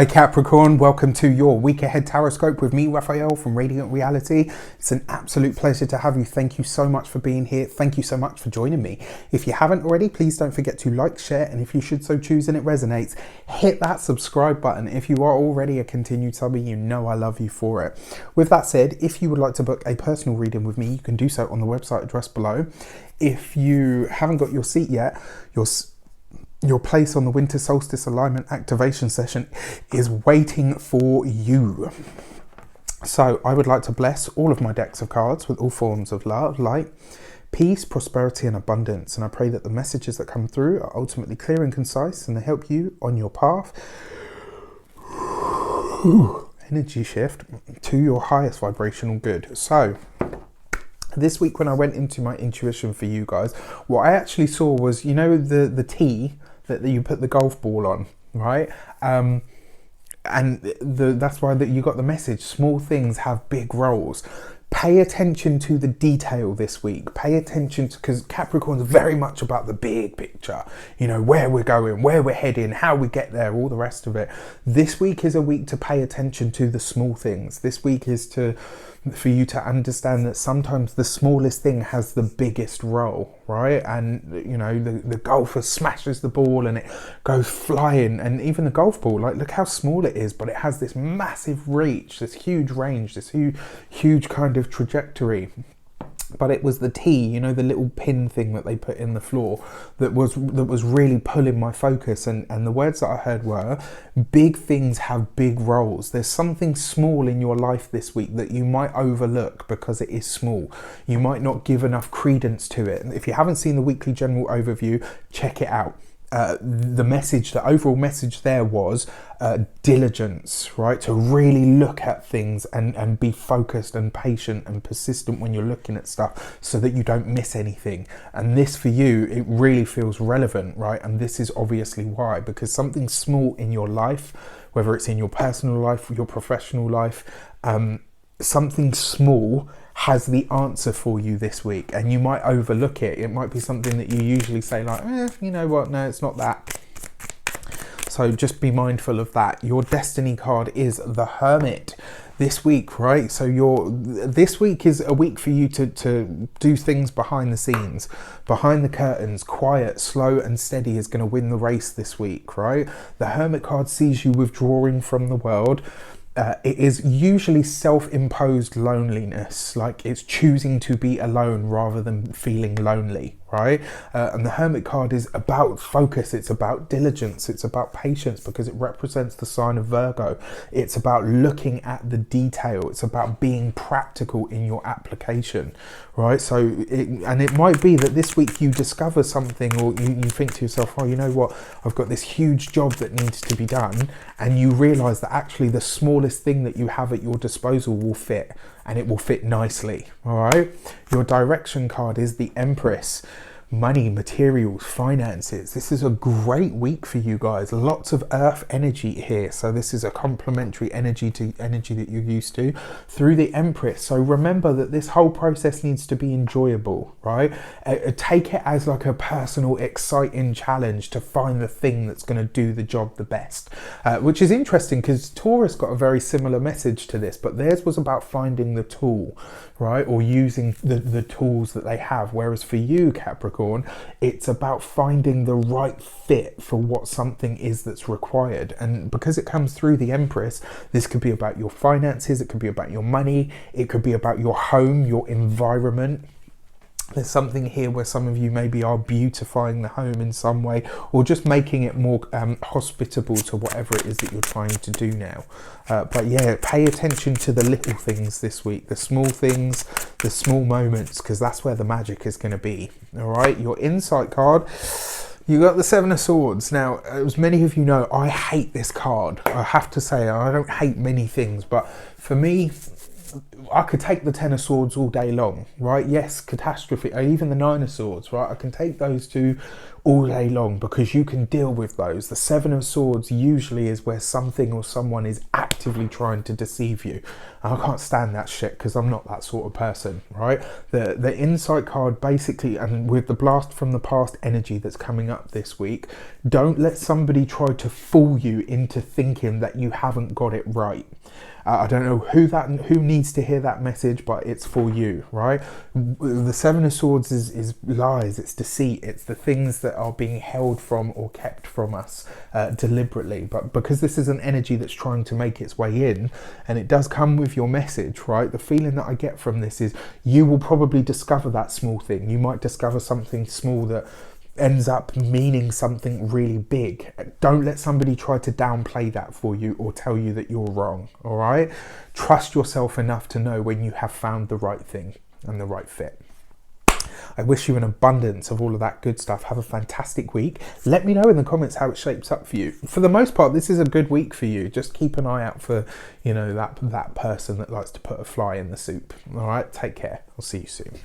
Hi Capricorn, welcome to your week ahead taroscope with me, Raphael from Reydiant Reality. It's an absolute pleasure to have you. Thank you so much for being here. Thank you so much for joining me. If you haven't already, please don't forget to like, share, and if you should so choose and it resonates, hit that subscribe button. If you are already a continued subby, you know I love you for it. With that said, if you would like to book a personal reading with me, you can do so on the website address below. If you haven't got your seat yet, your place on the winter solstice alignment activation session is waiting for you. So I would like to bless all of my decks of cards with all forms of love, light, peace, prosperity and abundance. And I pray that the messages that come through are ultimately clear and concise and they help you on your path. Energy shift to your highest vibrational good. So this week when I went into my intuition for you guys, what I actually saw was, you know, the tee that you put the golf ball on, right? That's why you got the message. Small things have big roles. Pay attention to the detail this week. Pay attention to, because Capricorn's very much about the big picture, you know, where we're going, where we're heading, how we get there, all the rest of it. This week is a week to pay attention to the small things. This week is for you to understand that sometimes the smallest thing has the biggest role, right? And you know, the golfer smashes the ball and it goes flying, and even the golf ball, like, look how small it is, but it has this massive reach, this huge range, this huge kind of trajectory. But it was the tee, you know, the little pin thing that they put in the floor that was really pulling my focus. And the words that I heard were, big things have big roles. There's something small in your life this week that you might overlook because it is small. You might not give enough credence to it. And if you haven't seen the weekly general overview, check it out. The overall message there was diligence, right? To really look at things and be focused and patient and persistent when you're looking at stuff so that you don't miss anything. And this for you, it really feels relevant, right? And this is obviously why, because something small in your life, whether it's in your personal life, your professional life, something small has the answer for you this week, and you might overlook it. It might be something that you usually say like, you know what, no, it's not that. So just be mindful of that. Your destiny card is the Hermit this week, right? So this week is a week for you to do things behind the scenes, behind the curtains. Quiet, slow and steady is going to win the race this week, right? The Hermit card sees you withdrawing from the world. It is usually self-imposed loneliness, like it's choosing to be alone rather than feeling lonely, right? And the Hermit card is about focus, it's about diligence, it's about patience because it represents the sign of Virgo. It's about looking at the detail, it's about being practical in your application, right? So it might be that this week you discover something, or you think to yourself, oh, you know what, I've got this huge job that needs to be done, and you realize that actually the smallest thing that you have at your disposal will fit, and it will fit nicely. All right, your direction card is the Empress. Money, materials, finances. This is a great week for you guys. Lots of earth energy here. So this is a complementary energy to energy that you're used to through the Empress. So remember that this whole process needs to be enjoyable, right? Take it as like a personal, exciting challenge to find the thing that's going to do the job the best. Which is interesting because Taurus got a very similar message to this, but theirs was about finding the tool, right? Or using the tools that they have. Whereas for you, Capricorn, it's about finding the right fit for what something is that's required. And because it comes through the Empress, this could be about your finances, it could be about your money, it could be about your home, your environment. There's something here where some of you maybe are beautifying the home in some way, or just making it more hospitable to whatever it is that you're trying to do now. But yeah, pay attention to the little things this week, the small things, the small moments, because that's where the magic is going to be. All right, your insight card, you got the Seven of Swords. Now, as many of you know, I hate this card. I have to say, I don't hate many things, but for me, I could take the Ten of Swords all day long, right? Yes, catastrophe, or even the Nine of Swords, right? I can take those two all day long because you can deal with those. The Seven of Swords usually is where something or someone is acting actively trying to deceive you. And I can't stand that shit because I'm not that sort of person, right? The insight card basically, and with the blast from the past energy that's coming up this week, don't let somebody try to fool you into thinking that you haven't got it right. I don't know who needs to hear that message, but it's for you, right? The Seven of Swords is lies, it's deceit, it's the things that are being held from or kept from us deliberately. But because this is an energy that's trying to make its way in, and it does come with your message, right? The feeling that I get from this is you will probably discover that small thing. You might discover something small that ends up meaning something really big. Don't let somebody try to downplay that for you or tell you that you're wrong, all right? Trust yourself enough to know when you have found the right thing and the right fit. I wish you an abundance of all of that good stuff. Have a fantastic week. Let me know in the comments how it shapes up for you. For the most part, this is a good week for you. Just keep an eye out for, you know, that person that likes to put a fly in the soup. All right, take care. I'll see you soon.